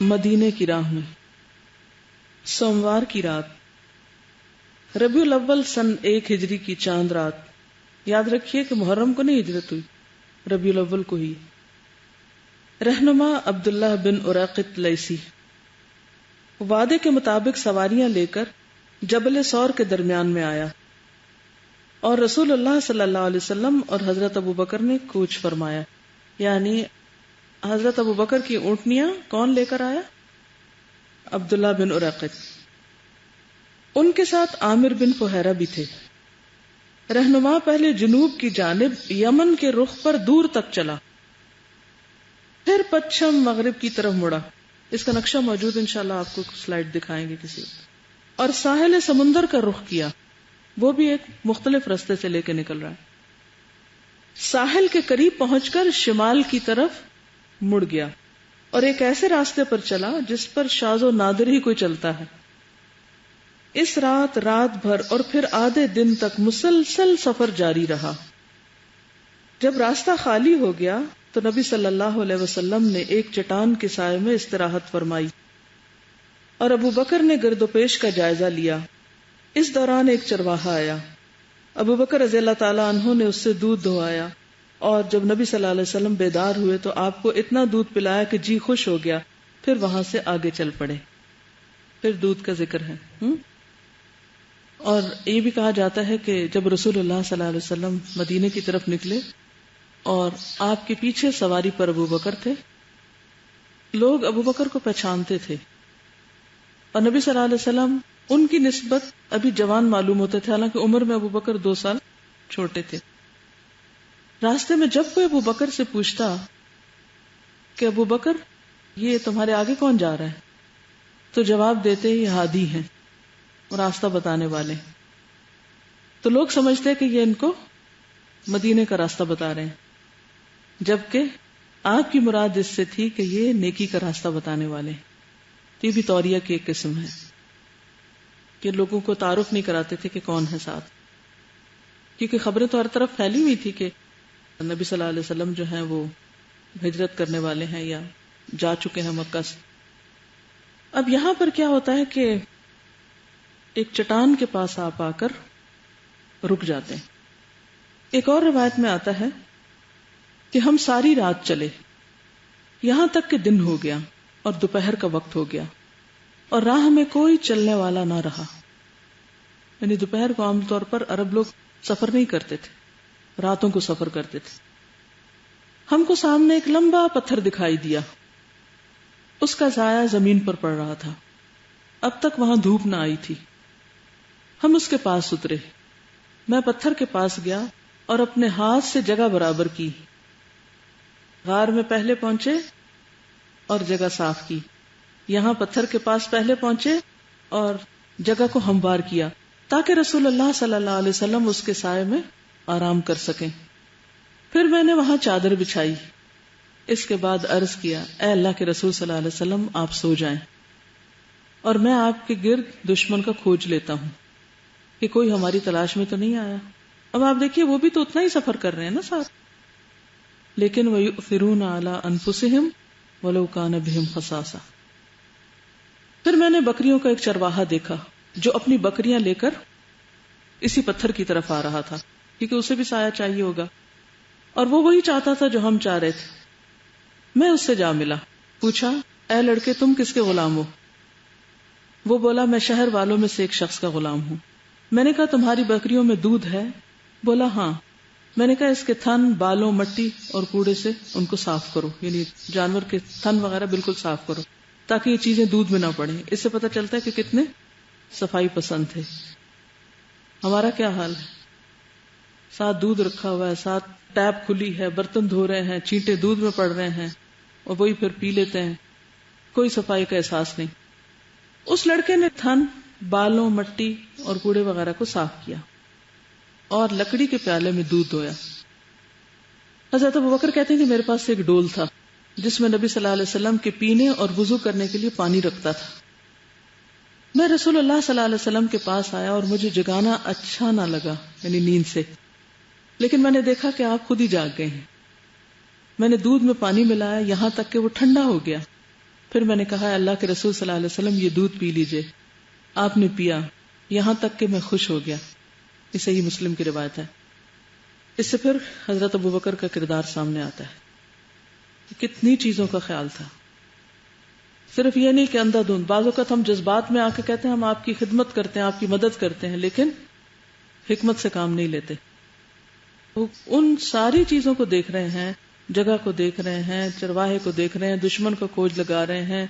مدینے کی راہ میں سوموار کی رات، ربیع الاول سن 1 ہجری کی چاند رات۔ یاد رکھیے کہ محرم کو نہیں ہجرت ہوئی، ربیع الاول کو ہی۔ رہنما عبداللہ بن اریقط لیثی وعدے کے مطابق سواریاں لے کر جبل ثور کے درمیان میں آیا، اور رسول اللہ صلی اللہ علیہ وسلم اور حضرت ابوبکر نے کوچ فرمایا، یعنی حضرت ابوبکر کی اونٹنیاں کون لے کر آیا؟ عبداللہ بن اریقط۔ ان کے ساتھ عامر بن فہیرہ بھی تھے۔ رہنما پہلے جنوب کی جانب یمن کے رخ پر دور تک چلا، پھر پچھم مغرب کی طرف مڑا۔ اس کا نقشہ موجود، انشاءاللہ آپ کو سلائیڈ دکھائیں گے کسی وقت۔ اور ساحل سمندر کا رخ کیا، وہ بھی ایک مختلف راستے سے لے کے نکل رہا ہے۔ ساحل کے قریب پہنچ کر شمال کی طرف مڑ گیا اور ایک ایسے راستے پر چلا جس پر شاذ و نادر ہی کوئی چلتا ہے۔ اس رات بھر اور پھر آدھے دن تک مسلسل سفر جاری رہا۔ جب راستہ خالی ہو گیا تو نبی صلی اللہ علیہ وسلم نے ایک چٹان کے سائے میں استراحت فرمائی اور ابوبکر نے گرد و پیش کا جائزہ لیا۔ اس دوران ایک چرواہا آیا، ابوبکر رضی اللہ تعالیٰ عنہ نے اس سے دودھ دہوایا، اور جب نبی صلی اللہ علیہ وسلم بیدار ہوئے تو آپ کو اتنا دودھ پلایا کہ جی خوش ہو گیا، پھر وہاں سے آگے چل پڑے۔ پھر دودھ کا ذکر ہے۔ اور یہ بھی کہا جاتا ہے کہ جب رسول اللہ صلی اللہ علیہ وسلم مدینے کی طرف نکلے اور آپ کے پیچھے سواری پر ابوبکر تھے، لوگ ابوبکر کو پہچانتے تھے، اور نبی صلی اللہ علیہ وسلم ان کی نسبت ابھی جوان معلوم ہوتے تھے، حالانکہ عمر میں ابوبکر 2 سال چھوٹے تھے۔ راستے میں جب کوئی ابوبکر سے پوچھتا کہ ابوبکر یہ تمہارے آگے کون جا رہا ہے، تو جواب دیتے یہ ہادی ہیں، راستہ بتانے والے، تو لوگ سمجھتے کہ یہ ان کو مدینے کا راستہ بتا رہے ہیں، جبکہ آپ کی مراد اس سے تھی کہ یہ نیکی کا راستہ بتانے والے ہیں۔ یہ بھی توریہ کی ایک قسم ہے کہ لوگوں کو تعارف نہیں کراتے تھے کہ کون ہے ساتھ، کیونکہ خبریں تو ہر طرف پھیلی ہوئی تھی کہ نبی صلی اللہ علیہ وسلم جو ہیں وہ ہجرت کرنے والے ہیں یا جا چکے ہیں مکہ سے۔ اب یہاں پر کیا ہوتا ہے کہ ایک چٹان کے پاس آپ آ کر رک جاتے ہیں۔ ایک اور روایت میں آتا ہے کہ ہم ساری رات چلے، یہاں تک کہ دن ہو گیا اور دوپہر کا وقت ہو گیا، اور راہ میں کوئی چلنے والا نہ رہا۔ یعنی دوپہر کو عام طور پر عرب لوگ سفر نہیں کرتے تھے، راتوں کو سفر کرتے تھے۔ ہم کو سامنے ایک لمبا پتھر دکھائی دیا، اس کا سایہ زمین پر پڑ رہا تھا، اب تک وہاں دھوپ نہ آئی تھی۔ ہم اس کے پاس اترے، میں پتھر کے پاس گیا اور اپنے ہاتھ سے جگہ برابر کی۔ غار میں پہلے پہنچے اور جگہ صاف کی، یہاں پتھر کے پاس پہلے پہنچے اور جگہ کو ہموار کیا تاکہ رسول اللہ صلی اللہ علیہ وسلم اس کے سائے میں آرام کر سکیں۔ پھر میں نے وہاں چادر بچھائی، اس کے بعد عرض کیا، اے اللہ کے رسول صلی اللہ علیہ وسلم آپ سو جائیں، اور میں آپ کے گرد دشمن کا کھوج لیتا ہوں کہ کوئی ہماری تلاش میں تو نہیں آیا۔ اب آپ دیکھیے وہ بھی تو اتنا ہی سفر کر رہے ہیں نا ساتھ، لیکن وَيُؤْثِرُونَ عَلَىٰ أَنفُسِهِمْ وَلَوْ كَانَ بِهِمْ خَصَاصَةٌ۔ پھر میں نے بکریوں کا ایک چرواہا دیکھا جو اپنی بکریاں لے کر اسی پتھر کی طرف آ رہا تھا، کیونکہ اسے بھی سایہ چاہیے ہوگا، اور وہ وہی چاہتا تھا جو ہم چاہ رہے تھے۔ میں اس سے جا ملا، پوچھا، اے لڑکے تم کس کے غلام ہو؟ وہ بولا، میں شہر والوں میں سے ایک شخص کا غلام ہوں۔ میں نے کہا، تمہاری بکریوں میں دودھ ہے؟ بولا ہاں۔ میں نے کہا، اس کے تھن، بالوں، مٹی اور کوڑے سے ان کو صاف کرو، یعنی جانور کے تھن وغیرہ بالکل صاف کرو تاکہ یہ چیزیں دودھ میں نہ پڑیں۔ اس سے پتہ چلتا ہے کہ کتنے صفائی پسند تھے۔ ہمارا کیا حال ہے؟ ساتھ دودھ رکھا ہوا ہے، ساتھ ٹیپ کھلی ہے، برتن دھو رہے ہیں، چینٹے دودھ میں پڑ رہے ہیں اور وہی پھر پی لیتے ہیں، کوئی صفائی کا احساس نہیں۔ اس لڑکے نے تھن، بالوں، مٹی اور کوڑے وغیرہ کو صاف کیا اور لکڑی کے پیالے میں دودھ دھویا۔ حضرت ابوبکر کہتے ہیں کہ میرے پاس ایک ڈول تھا جس میں نبی صلی اللہ علیہ وسلم کے پینے اور وضو کرنے کے لیے پانی رکھتا تھا۔ میں رسول اللہ صلی اللہ علیہ وسلم کے پاس آیا اور مجھے جگانا اچھا نہ لگا، یعنی نیند سے، لیکن میں نے دیکھا کہ آپ خود ہی جاگ گئے ہیں۔ میں نے دودھ میں پانی ملایا یہاں تک کہ وہ ٹھنڈا ہو گیا، پھر میں نے کہا اللہ کے رسول صلی اللہ علیہ وسلم یہ دودھ پی لیجئے. آپ نے پیا یہاں تک کہ میں خوش ہو گیا. یہ صحیح مسلم کی روایت ہے. اس سے پھر حضرت ابوبکر کا کردار سامنے آتا ہے. کتنی چیزوں کا خیال تھا. صرف یہ نہیں کہ اندھا دھند، بعض اوقات ہم جذبات میں آ کے کہتے ہیں ہم آپ کی خدمت کرتے ہیں، آپ کی مدد کرتے ہیں، لیکن حکمت سے کام نہیں لیتے. وہ ان ساری چیزوں کو دیکھ رہے ہیں، جگہ کو دیکھ رہے ہیں، چرواہے کو دیکھ رہے ہیں، دشمن کو کھوج لگا رہے ہیں،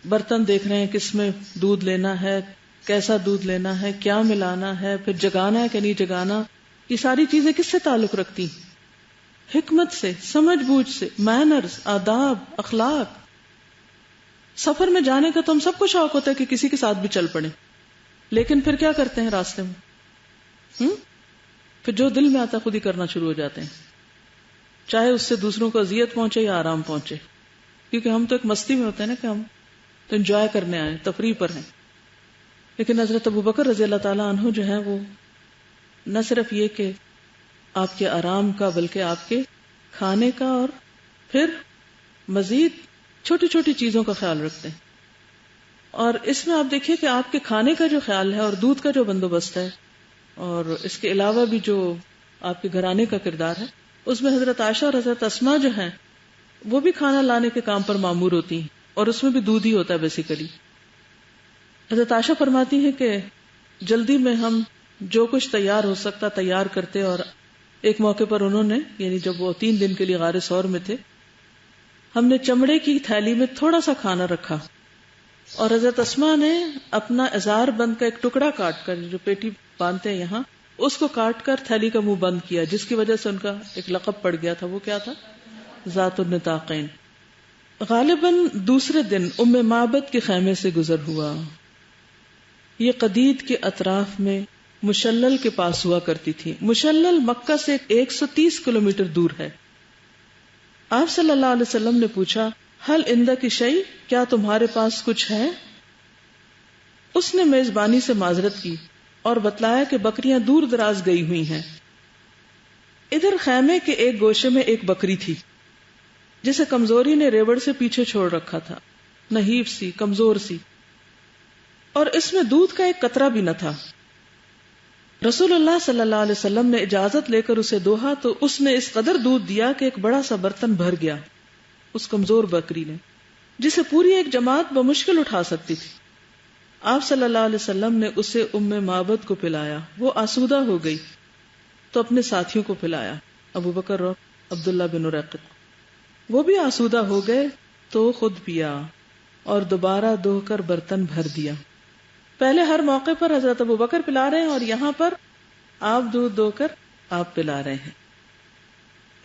برتن دیکھ رہے ہیں کس میں دودھ لینا ہے، کیسا دودھ لینا ہے، کیا ملانا ہے، پھر جگانا ہے کہ نہیں جگانا. یہ ساری چیزیں کس سے تعلق رکھتی؟ حکمت سے، سمجھ بوجھ سے، مینرز، آداب، اخلاق. سفر میں جانے کا تو ہم سب کو شوق ہوتا ہے کہ کسی کے ساتھ بھی چل پڑے، لیکن پھر کیا کرتے ہیں راستے میں؟ پھر جو دل میں آتا خود ہی کرنا شروع ہو جاتے ہیں، چاہے اس سے دوسروں کو اذیت پہنچے یا آرام پہنچے. کیونکہ ہم تو ایک مستی میں ہوتے ہیں نا کہ ہم تو انجوائے کرنے آئے، تفریح پر ہیں. لیکن حضرت ابوبکر رضی اللہ تعالیٰ عنہ جو ہیں وہ نہ صرف یہ کہ آپ کے آرام کا بلکہ آپ کے کھانے کا اور پھر مزید چھوٹی چھوٹی چیزوں کا خیال رکھتے ہیں. اور اس میں آپ دیکھیے کہ آپ کے کھانے کا جو خیال ہے اور دودھ کا جو بندوبست ہے اور اس کے علاوہ بھی جو آپ کے گھرانے کا کردار ہے، اس میں حضرت عائشہ اور حضرت اسماء جو ہیں وہ بھی کھانا لانے کے کام پر مامور ہوتی ہیں اور اس میں بھی دودھ ہی ہوتا ہے بیسیکلی. حضرت عائشہ فرماتی ہیں کہ جلدی میں ہم جو کچھ تیار ہو سکتا تیار کرتے، اور ایک موقع پر انہوں نے یعنی جب وہ 3 دن کے لیے غار ثور میں تھے، ہم نے چمڑے کی تھیلی میں تھوڑا سا کھانا رکھا اور حضرت اسماء نے اپنا ازار بند کا ایک ٹکڑا کاٹ کر، جو پیٹی باندھتے ہیں یہاں، اس کو کاٹ کر تھیلی کا منہ بند کیا، جس کی وجہ سے ان کا ایک لقب پڑ گیا تھا. وہ کیا تھا؟ ذات النطاقین. غالباً دوسرے دن ام معبد کے خیمے سے گزر ہوا. یہ قدید کے اطراف میں مشلل کے پاس ہوا کرتی تھی. مشلل مکہ سے 130 کلومیٹر دور ہے. آپ صلی اللہ علیہ وسلم نے پوچھا، حل عندک شیء، کیا تمہارے پاس کچھ ہے؟ اس نے میزبانی سے معذرت کی اور بتلایا کہ بکریاں دور دراز گئی ہوئی ہیں. ادھر خیمے کے ایک گوشے میں ایک بکری تھی جسے کمزوری نے ریوڑ سے پیچھے چھوڑ رکھا تھا، نحیف سی، کمزور سی، اور اس میں دودھ کا ایک قطرہ بھی نہ تھا. رسول اللہ صلی اللہ علیہ وسلم نے اجازت لے کر اسے دوہا تو اس نے اس قدر دودھ دیا کہ ایک بڑا سا برتن بھر گیا اس کمزور بکری نے، جسے پوری ایک جماعت بمشکل اٹھا سکتی تھی. آپ صلی اللہ علیہ وسلم نے اسے ام معبد کو پلایا. وہ آسودہ ہو گئی تو اپنے ساتھیوں کو پلایا، ابو بکر اور عبداللہ بن رقت. وہ بھی آسودہ ہو گئے تو خود پیا اور دوبارہ دوہ کر برتن بھر دیا. پہلے ہر موقع پر حضرت ابو بکر پلا رہے ہیں اور یہاں پر آپ دودھ دو کر آپ پلا رہے ہیں.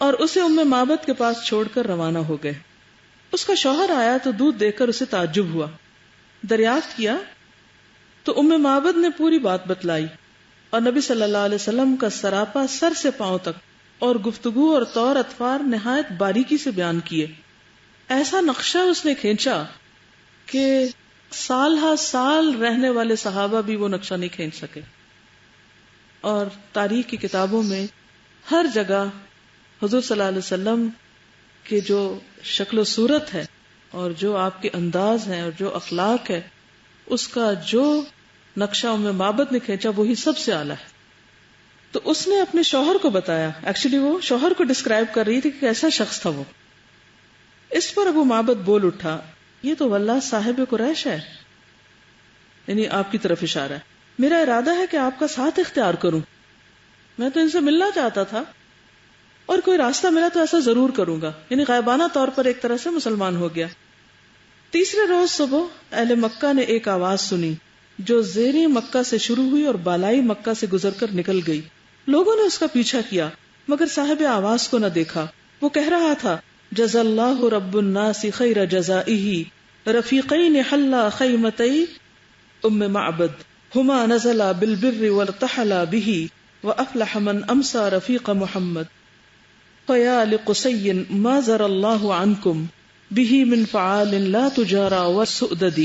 اور اسے ام معبد کے پاس چھوڑ کر روانہ ہو گئے. اس کا شوہر آیا تو دودھ دیکھ کر اسے تعجب ہوا. دریافت کیا تو ام معبد نے پوری بات بتلائی اور نبی صلی اللہ علیہ وسلم کا سراپا سر سے پاؤں تک اور گفتگو اور طور اطفار نہایت باریکی سے بیان کیے. ایسا نقشہ اس نے کھینچا کہ سال ہا سال رہنے والے صحابہ بھی وہ نقشہ نہیں کھینچ سکے. اور تاریخ کی کتابوں میں ہر جگہ حضور صلی اللہ علیہ وسلم کے جو شکل و صورت ہے اور جو آپ کے انداز ہیں اور جو اخلاق ہے، اس کا جو نقشہ ام معبد نے کھینچا وہی سب سے اعلیٰ ہے. تو اس نے اپنے شوہر کو بتایا، ایکچولی وہ شوہر کو ڈسکرائب کر رہی تھی کہ کیسا شخص تھا وہ. اس پر ابو معبد بول اٹھا، یہ تو واللہ صاحب قریش ہے، یعنی آپ کی طرف اشارہ ہے. میرا ارادہ ہے کہ آپ کا ساتھ اختیار کروں، میں تو ان سے ملنا چاہتا تھا اور کوئی راستہ ملا تو ایسا ضرور کروں گا. یعنی غائبانہ طور پر ایک طرح سے مسلمان ہو گیا. تیسرے روز صبح اہل مکہ نے ایک آواز سنی جو زیریں مکہ سے شروع ہوئی اور بالائی مکہ سے گزر کر نکل گئی. لوگوں نے اس کا پیچھا کیا مگر صاحب آواز کو نہ دیکھا. وہ کہہ رہا تھا، جزا اللہ رب الناس خیر جزائہ رفیقین حلا خیمتی ام معبد ہما نزلا بالبر وارتحلا به وافلح من امسى رفیق محمد فیا لقصی ما زر اللہ عنکم به من فعال لا تجارى والسؤدد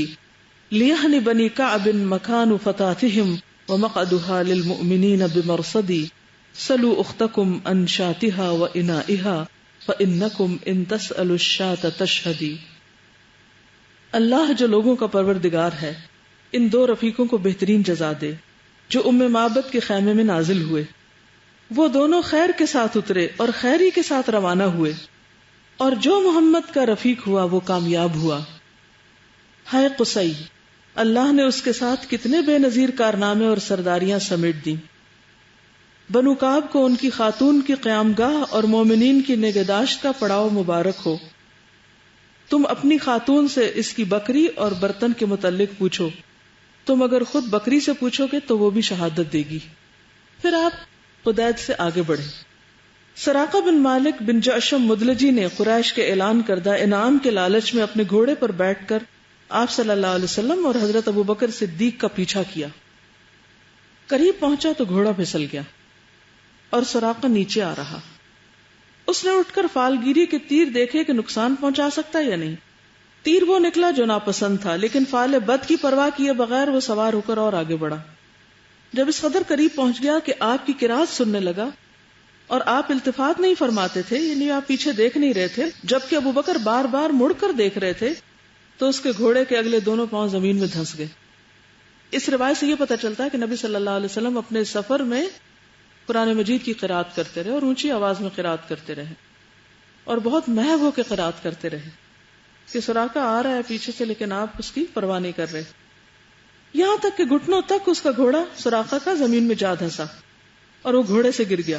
لیہن بنی کعب مکان فتاتهم ومقعدها للمؤمنین بمرصد سلوا اختکم عن شاتها وانائها فانکم ان تسألوا الشاة تشهدی. اللہ جو لوگوں کا پروردگار ہے ان دو رفیقوں کو بہترین جزا دے جو معبد کے خیمے میں نازل ہوئے، وہ دونوں خیر کے ساتھ اترے اور خیری کے ساتھ روانہ ہوئے، اور جو محمد کا رفیق ہوا وہ کامیاب ہوا۔ ہائے قصی، اللہ نے اس کے ساتھ کتنے بے نظیر کارنامے اور سرداریاں سمیٹ دیں۔ بنو کعب کو ان کی خاتون کی قیامگاہ اور مومنین کی نگہداشت کا پڑاؤ مبارک ہو۔ تم اپنی خاتون سے اس کی بکری اور برتن کے متعلق پوچھو، تم اگر خود بکری سے پوچھو گے تو وہ بھی شہادت دے گی۔ پھر آپ قدید سے آگے بڑھے۔ سراقہ بن مالک بن جعشم مدلجی نے قریش کے اعلان کردہ انعام کے لالچ میں اپنے گھوڑے پر بیٹھ کر آپ صلی اللہ علیہ وسلم اور حضرت ابوبکر صدیق کا پیچھا کیا۔ قریب پہنچا تو گھوڑا پھسل گیا اور سراقہ نیچے آ رہا۔ اس نے اٹھ کر فالگیری کے تیر دیکھے کہ نقصان پہنچا سکتا یا نہیں۔ تیر وہ نکلا جو ناپسند تھا، لیکن فال بد کی پرواہ کیے بغیر وہ سوار ہو کر اور آگے بڑھا۔ جب اس قدر قریب پہنچ گیا کہ آپ کی قرات سننے لگا اور آپ التفات نہیں فرماتے تھے، یعنی آپ پیچھے دیکھ نہیں رہے تھے، جبکہ ابوبکر بار بار مڑ کر دیکھ رہے تھے، تو اس کے گھوڑے کے اگلے دونوں پاؤں زمین میں دھنس گئے۔ اس روایت سے یہ پتہ چلتا ہے کہ نبی صلی اللہ علیہ وسلم اپنے سفر میں قرآن مجید کی قرات کرتے رہے اور اونچی آواز میں قرات کرتے رہے اور بہت محو ہو کے قرات کرتے رہے کہ سراقہ آ رہا ہے پیچھے سے لیکن آپ اس کی پرواہ نہیں کر رہے، یہاں تک کہ گھٹنوں تک اس کا گھوڑا سراقہ کا زمین میں جا دھنسا اور وہ گھوڑے سے گر گیا۔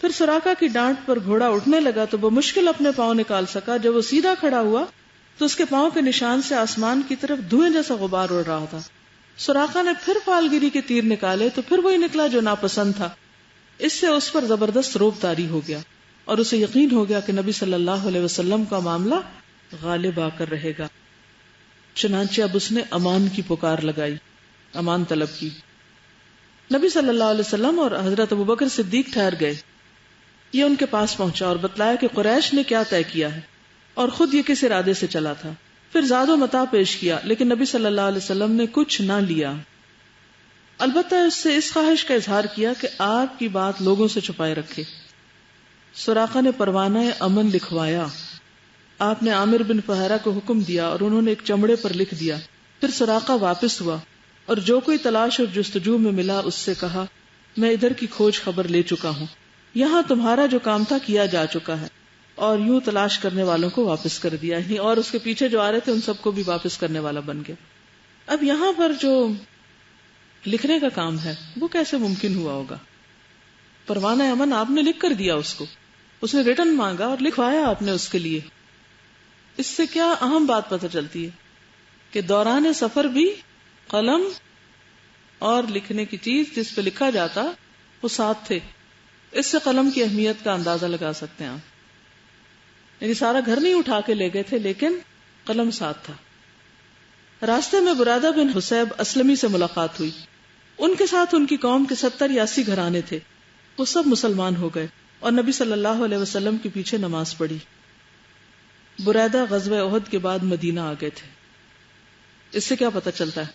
پھر سراقہ کی ڈانٹ پر گھوڑا اٹھنے لگا تو وہ مشکل اپنے پاؤں نکال سکا۔ جب وہ سیدھا کھڑا ہوا تو اس کے پاؤں کے نشان سے آسمان کی طرف دھوئیں جیسا غبار اڑ رہا تھا۔ سراقہ نے پھر فالگیری کے تیر نکالے تو پھر وہی نکلا جو ناپسند تھا۔ اس سے اس پر زبردست روب طاری ہو گیا اور اسے یقین ہو گیا کہ نبی صلی اللہ علیہ وسلم کا معاملہ غالب آ کر رہے گا۔ چنانچہ اب اس نے امان کی پکار لگائی، امان طلب کی۔ نبی صلی اللہ علیہ وسلم اور حضرت ابوبکر صدیق ٹھہر گئے۔ یہ ان کے پاس پہنچا اور بتلایا کہ قریش نے کیا طے کیا ہے اور خود یہ کس ارادے سے چلا تھا۔ پھر زاد و متاع پیش کیا لیکن نبی صلی اللہ علیہ وسلم نے کچھ نہ لیا، البتہ اس سے اس خواہش کا اظہار کیا کہ آپ کی بات لوگوں سے چھپائے رکھے۔ سراقہ نے پروانہ امن لکھوایا۔ آپ نے عامر بن فہرہ کو حکم دیا اور انہوں نے ایک چمڑے پر لکھ دیا۔ پھر سراقہ واپس ہوا اور جو کوئی تلاش اور جستجو میں ملا اس سے کہا، میں ادھر کی کھوج خبر لے چکا ہوں، یہاں تمہارا جو کام تھا کیا جا چکا ہے، اور یوں تلاش کرنے والوں کو واپس کر دیا، اور اس کے پیچھے جو آ رہے تھے ان سب کو بھی واپس کرنے والا بن گیا۔ اب یہاں پر جو لکھنے کا کام ہے وہ کیسے ممکن ہوا ہوگا؟ پروانہ امن آپ نے لکھ کر دیا اس نے ریٹن مانگا اور لکھوایا آپ نے اس کے لیے۔ اس سے کیا اہم بات پتہ چلتی ہے کہ دوران سفر بھی قلم اور لکھنے کی چیز جس پہ لکھا جاتا وہ ساتھ تھے۔ اس سے قلم کی اہمیت کا اندازہ لگا سکتے ہیں آپ، یعنی سارا گھر نہیں اٹھا کے لے گئے تھے لیکن قلم ساتھ تھا۔ راستے میں برادہ بن حسیب اسلمی سے ملاقات ہوئی۔ ان کے ساتھ ان کی قوم کے 70 یا 80 گھرانے تھے، وہ سب مسلمان ہو گئے اور نبی صلی اللہ علیہ وسلم کے پیچھے نماز پڑھی۔ برادہ غزوہ احد کے بعد مدینہ آ گئے تھے۔ اس سے کیا پتہ چلتا ہے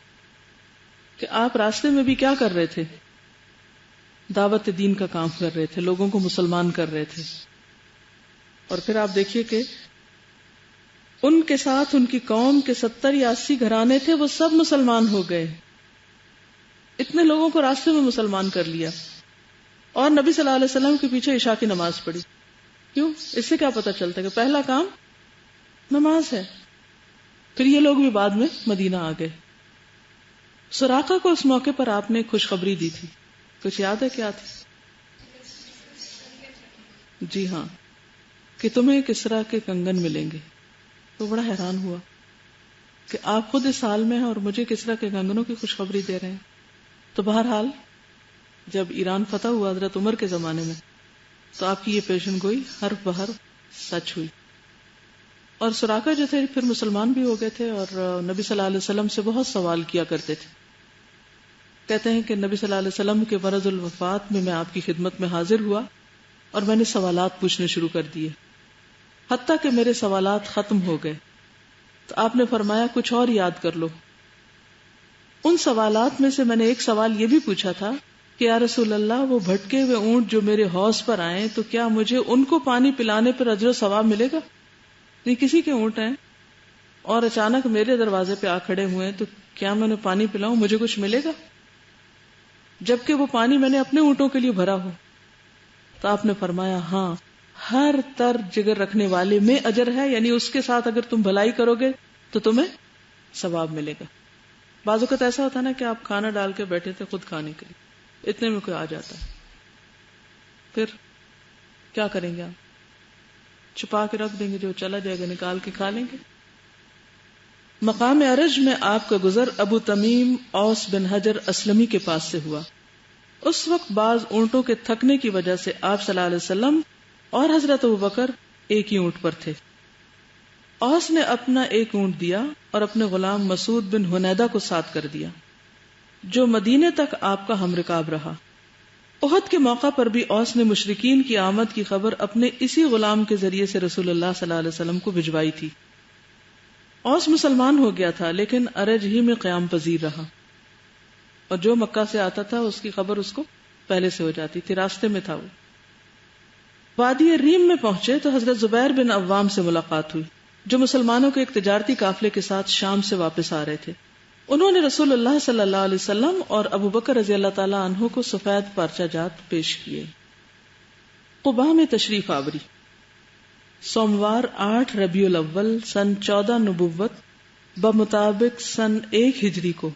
کہ آپ راستے میں بھی کیا کر رہے تھے؟ دعوت دین کا کام کر رہے تھے، لوگوں کو مسلمان کر رہے تھے۔ اور پھر آپ دیکھیے کہ ان کے ساتھ ان کی قوم کے 70 یا 80 گھرانے تھے، وہ سب مسلمان ہو گئے۔ اتنے لوگوں کو راستے میں مسلمان کر لیا اور نبی صلی اللہ علیہ وسلم کے پیچھے عشاء کی نماز پڑھی۔ کیوں؟ اس سے کیا پتہ چلتا ہے کہ پہلا کام نماز ہے۔ پھر یہ لوگ بھی بعد میں مدینہ آ گئے۔ سراقہ کو اس موقع پر آپ نے خوشخبری دی تھی، کچھ یاد ہے کیا تھی؟ جی ہاں، کہ تمہیں کسریٰ کے کنگن ملیں گے۔ تو بڑا حیران ہوا کہ آپ خود اس حال میں ہیں اور مجھے کسریٰ کے کنگنوں کی خوشخبری دے رہے ہیں۔ تو بہرحال جب ایران فتح ہوا حضرت عمر کے زمانے میں تو آپ کی یہ پیشن گوئی حرف بحرف سچ ہوئی، اور سراقہ جو تھے پھر مسلمان بھی ہو گئے تھے اور نبی صلی اللہ علیہ وسلم سے بہت سوال کیا کرتے تھے۔ کہتے ہیں کہ نبی صلی اللہ علیہ وسلم کے مرض الوفات میں آپ کی خدمت میں حاضر ہوا اور میں نے سوالات پوچھنے شروع کر دیے، حتیٰ کہ میرے سوالات ختم ہو گئے۔ تو آپ نے فرمایا کچھ اور یاد کر لو۔ ان سوالات میں سے میں نے ایک سوال یہ بھی پوچھا تھا کہ یا رسول اللہ، وہ بھٹکے ہوئے اونٹ جو میرے حوض پر آئیں تو کیا مجھے ان کو پانی پلانے پر اجر و ثواب ملے گا؟ نہیں، کسی کے اونٹ ہیں اور اچانک میرے دروازے پہ آ کھڑے ہوئے تو کیا میں انہیں پانی پلاؤں؟ مجھے کچھ ملے گا؟ جبکہ وہ پانی میں نے اپنے اونٹوں کے لیے بھرا ہو۔ تو آپ نے فرمایا ہاں، ہر تر جگر رکھنے والے میں اجر ہے، یعنی اس کے ساتھ اگر تم بھلائی کرو گے تو تمہیں ثواب ملے گا۔ بعض اوقات ایسا ہوتا ہے نا کہ آپ کھانا ڈال کے بیٹھے تھے خود کھانے کے لیے، اتنے میں کوئی آ جاتا ہے، پھر کیا کریں گے آپ؟ چھپا کے رکھ دیں گے، جو چلا جائے گا نکال کے کھا لیں گے۔ مقام ارج میں آپ کا گزر ابو تمیم اوس بن حجر اسلمی کے پاس سے ہوا۔ اس وقت بعض اونٹوں کے تھکنے کی وجہ سے آپ صلی اللہ علیہ وسلم اور حضرت ابوبکر ایک ہی اونٹ پر تھے۔ اوس نے اپنا ایک اونٹ دیا اور اپنے غلام مسعود بن حنیدہ کو ساتھ کر دیا، جو مدینے تک آپ کا ہم رکاب رہا۔ احد کے موقع پر بھی اوس نے مشرکین کی آمد کی خبر اپنے اسی غلام کے ذریعے سے رسول اللہ صلی اللہ علیہ وسلم کو بھجوائی تھی۔ اوس مسلمان ہو گیا تھا لیکن ارج ہی میں قیام پذیر رہا، اور جو مکہ سے آتا تھا اس کی خبر اس کو پہلے سے ہو جاتی تھی، راستے میں تھا وہ۔ وادی ریم میں پہنچے تو حضرت زبیر بن عوام سے ملاقات ہوئی، جو مسلمانوں کے ایک تجارتی قافلے کے ساتھ شام سے واپس آ رہے تھے۔ انہوں نے رسول اللہ صلی اللہ علیہ وسلم اور ابو بکر رضی اللہ تعالی عنہ کو سفید پارچہ جات پیش کیے۔ قباء میں تشریف آوری۔ سوموار 8 ربیع الاول سن 14 نبوت بمطابق سن 1 ہجری کو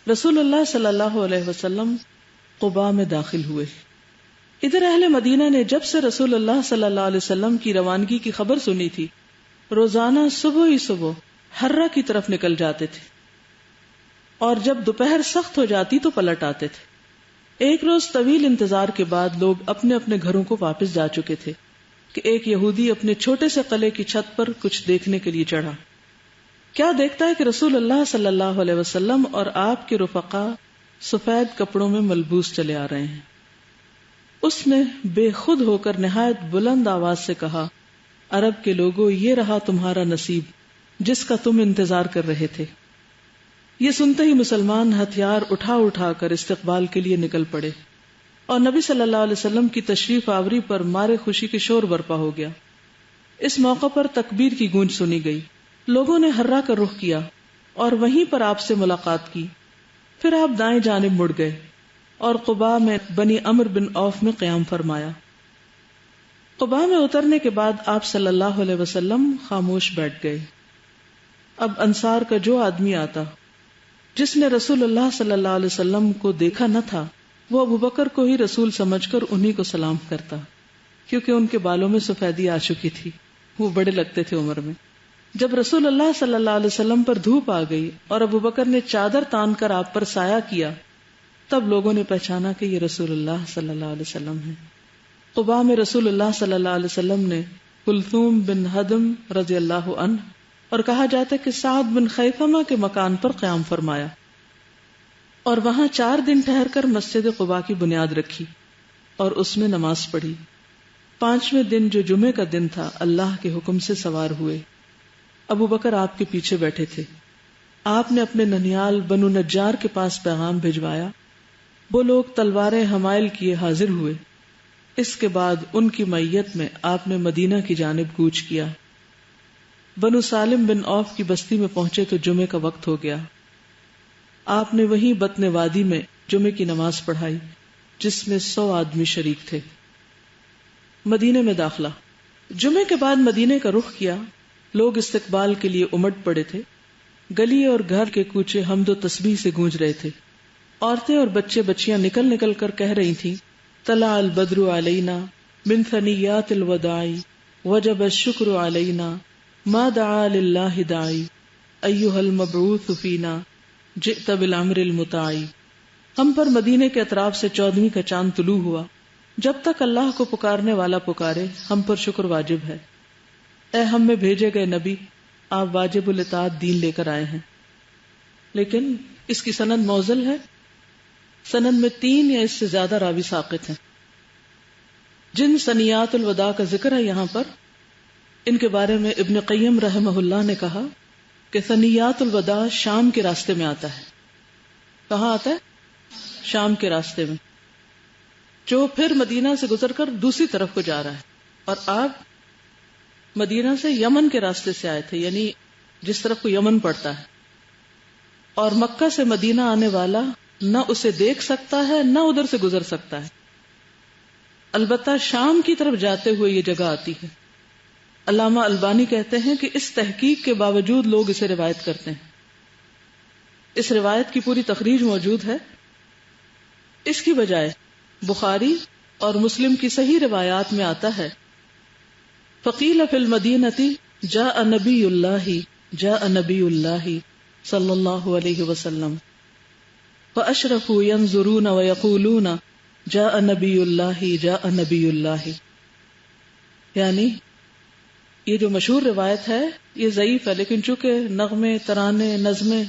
رسول اللہ صلی اللہ علیہ وسلم قباء میں داخل ہوئے۔ ادھر اہل مدینہ نے جب سے رسول اللہ صلی اللہ علیہ وسلم کی روانگی کی خبر سنی تھی، روزانہ صبح ہی صبح حرہ کی طرف نکل جاتے تھے، اور جب دوپہر سخت ہو جاتی تو پلٹ آتے تھے۔ ایک روز طویل انتظار کے بعد لوگ اپنے اپنے گھروں کو واپس جا چکے تھے کہ ایک یہودی اپنے چھوٹے سے قلعے کی چھت پر کچھ دیکھنے کے لیے چڑھا۔ کیا دیکھتا ہے کہ رسول اللہ صلی اللہ علیہ وسلم اور آپ کے رفقا سفید کپڑوں میں ملبوس چلے آ رہے ہیں۔ اس نے بے خود ہو کر نہایت بلند آواز سے کہا، عرب کے لوگوں، یہ رہا تمہارا نصیب جس کا تم انتظار کر رہے تھے۔ یہ سنتے ہی مسلمان ہتھیار اٹھا اٹھا کر استقبال کے لیے نکل پڑے، اور نبی صلی اللہ علیہ وسلم کی تشریف آوری پر مارے خوشی کے شور برپا ہو گیا۔ اس موقع پر تکبیر کی گونج سنی گئی، لوگوں نے حرہ کا رخ کیا اور وہیں پر آپ سے ملاقات کی۔ پھر آپ دائیں جانب مڑ گئے اور قباء میں بنی عمرو بن عوف میں قیام فرمایا۔ قباء میں اترنے کے بعد آپ صلی اللہ علیہ وسلم خاموش بیٹھ گئے۔ اب انصار کا جو آدمی آتا جس نے رسول اللہ صلی اللہ علیہ وسلم کو دیکھا نہ تھا، وہ ابوبکر کو ہی رسول سمجھ کر انہی کو سلام کرتا، کیونکہ ان کے بالوں میں سفیدی آ چکی تھی، وہ بڑے لگتے تھے عمر میں۔ جب رسول اللہ صلی اللہ علیہ وسلم پر دھوپ آ گئی اور ابوبکر نے چادر تان کر آپ پر سایہ کیا، تب لوگوں نے پہچانا کہ یہ رسول اللہ صلی اللہ علیہ وسلم ہے۔ قباء میں رسول اللہ صلی اللہ علیہ وسلم نے کلثوم بن ہدم رضی اللہ عنہ اور کہا جاتا ہے کہ سعد بن خیثمہ کے مکان پر قیام فرمایا، اور وہاں 4 دن ٹھہر کر مسجد قباء کی بنیاد رکھی اور اس میں نماز پڑھی۔ 5ویں دن جو جمعے کا دن تھا، اللہ کے حکم سے سوار ہوئے۔ ابوبکر آپ کے پیچھے بیٹھے تھے۔ آپ نے اپنے ننیال بنو نجار کے پاس پیغام بھجوایا، وہ لوگ تلواریں حمائل کیے حاضر ہوئے۔ اس کے بعد ان کی معیت میں آپ نے مدینہ کی جانب کوچ کیا۔ بنو سالم بن عوف کی بستی میں پہنچے تو جمعے کا وقت ہو گیا۔ آپ نے وہیں بطن وادی میں جمعے کی نماز پڑھائی، جس میں 100 آدمی شریک تھے۔ مدینے میں داخلہ۔ جمعے کے بعد مدینے کا رخ کیا، لوگ استقبال کے لیے امٹ پڑے تھے۔ گلی اور گھر کے کوچے حمد و تسبیح سے گونج رہے تھے۔ عورتیں اور بچے بچیاں نکل نکل کر کہہ رہی تھیں، طلع البدر علینا من ثنیات الوداع وجب الشکر علینا ما دعا للہ داعی ایھا المبعوث فینا جئت بالامر المطاع۔ ہم پر مدینے کے اطراف سے 14ویں کا چاند طلوع ہوا، جب تک اللہ کو پکارنے والا پکارے ہم پر شکر واجب ہے۔ اے ہم میں بھیجے گئے نبی، آپ واجب الاطاعت دین لے کر آئے ہیں۔ لیکن اس کی سند معضل ہے، سند میں 3 یا اس سے زیادہ راوی ساقط ہیں۔ جن سنیات الوداع کا ذکر ہے یہاں پر، ان کے بارے میں ابن قیم رحمہ اللہ نے کہا کہ سنیات الوداع شام کے راستے میں آتا ہے۔ کہاں آتا ہے؟ شام کے راستے میں، جو پھر مدینہ سے گزر کر دوسری طرف کو جا رہا ہے، اور آپ مدینہ سے یمن کے راستے سے آئے تھے، یعنی جس طرف کو یمن پڑتا ہے، اور مکہ سے مدینہ آنے والا نہ اسے دیکھ سکتا ہے نہ ادھر سے گزر سکتا ہے، البتہ شام کی طرف جاتے ہوئے یہ جگہ آتی ہے۔ علامہ البانی کہتے ہیں کہ اس تحقیق کے باوجود لوگ اسے روایت کرتے ہیں۔ اس روایت کی پوری تخریج موجود ہے۔ اس کی بجائے بخاری اور مسلم کی صحیح روایات میں آتا ہے فقیل فی المدینۃ جاء نبی اللہ صلی اللہ علیہ وسلم فاشرفوا ينظرون ويقولون جاء نبی اللہ، یعنی یہ جو مشہور روایت ہے یہ ضعیف ہے، لیکن چونکہ نغمے، ترانے، نظمیں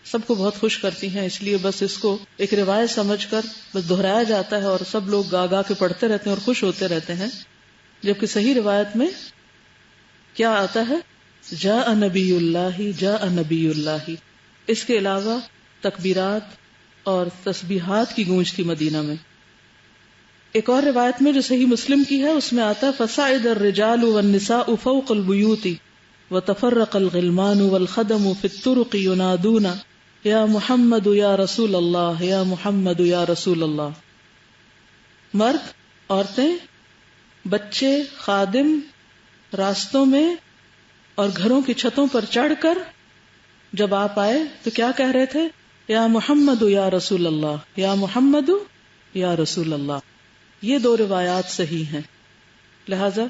سب کو بہت خوش کرتی ہیں، اس لیے بس اس کو ایک روایت سمجھ کر بس دہرایا جاتا ہے اور سب لوگ گا گا کے پڑھتے رہتے ہیں اور خوش ہوتے رہتے ہیں، جبکہ صحیح روایت میں کیا آتا ہے؟ جاء نبی اللہ۔ اس کے علاوہ تکبیرات اور تسبیحات کی گونج تھی مدینہ میں۔ ایک اور روایت میں جو صحیح مسلم کی ہے اس میں آتا ہے فصعد الرجال والنساء فوق البیوت وتفرق الغلمان والخدم في الطرق ينادون یا محمد یا رسول اللہ، یا محمد یا رسول اللہ۔ مرد، عورتیں، بچے، خادم راستوں میں اور گھروں کی چھتوں پر چڑھ کر جب آپ آئے تو کیا کہہ رہے تھے؟ یا محمد یا رسول اللہ، یا محمد یا رسول اللہ۔ یہ دو روایات صحیح ہیں، لہذا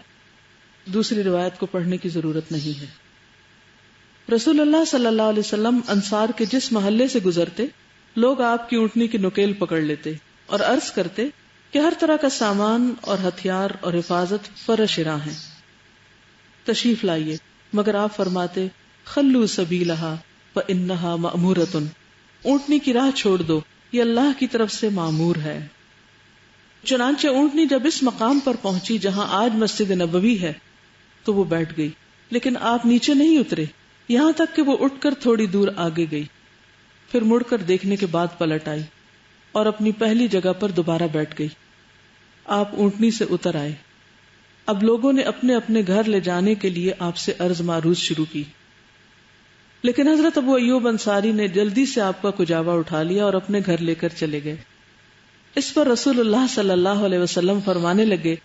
دوسری روایت کو پڑھنے کی ضرورت نہیں ہے۔ رسول اللہ صلی اللہ علیہ وسلم انصار کے جس محلے سے گزرتے لوگ آپ کی اونٹنی کی نکیل پکڑ لیتے اور عرض کرتے کہ ہر طرح کا سامان اور ہتھیار اور حفاظت فرش راہ ہیں، تشریف لائیے، مگر آپ فرماتے خلو سبیلہا فانہا مأمورۃ، اونٹنی کی راہ چھوڑ دو، یہ اللہ کی طرف سے مامور ہے۔ چنانچہ اونٹنی جب اس مقام پر پہنچی جہاں آج مسجد نبوی ہے تو وہ بیٹھ گئی، لیکن آپ نیچے نہیں اترے یہاں تک کہ وہ اٹھ کر تھوڑی دور آگے گئی، پھر مڑ کر دیکھنے کے بعد پلٹ آئی اور اپنی پہلی جگہ پر دوبارہ بیٹھ گئی۔ آپ اونٹنی سے اتر آئے۔ اب لوگوں نے اپنے اپنے گھر لے جانے کے لیے آپ سے عرض معروض شروع کی، لیکن حضرت ابو ایوب انصاری نے جلدی سے آپ کا کجاوا اٹھا لیا اور اپنے گھر لے کر چلے گئے۔ اس پر رسول اللہ صلی اللہ علیہ وسلم فرمانے لگے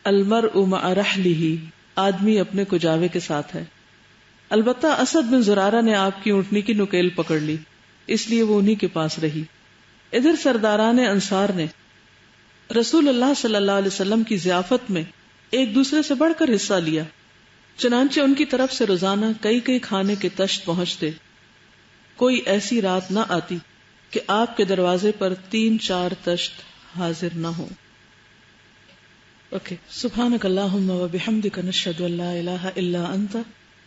المرء مع رحلہ، آدمی اپنے کجاوے کے ساتھ ہے۔ البتہ اسد بن زرارہ نے آپ کی اونٹنی کی نکیل پکڑ لی، اس لیے وہ انہی کے پاس رہی۔ ادھر سرداران انصار نے رسول اللہ صلی اللہ علیہ وسلم کی ضیافت میں ایک دوسرے سے بڑھ کر حصہ لیا، چنانچہ ان کی طرف سے روزانہ کئی کھانے کے تشت پہنچتے۔ کوئی ایسی رات نہ آتی کہ آپ کے دروازے پر 3-4 تشت حاضر نہ ہوں۔ سبحانک اللہم و بحمدک نشہد ان لا الہ الا انت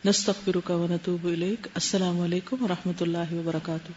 نستغفرک و نتوب الیک۔ السلام علیکم و رحمۃ اللہ وبرکاتہ۔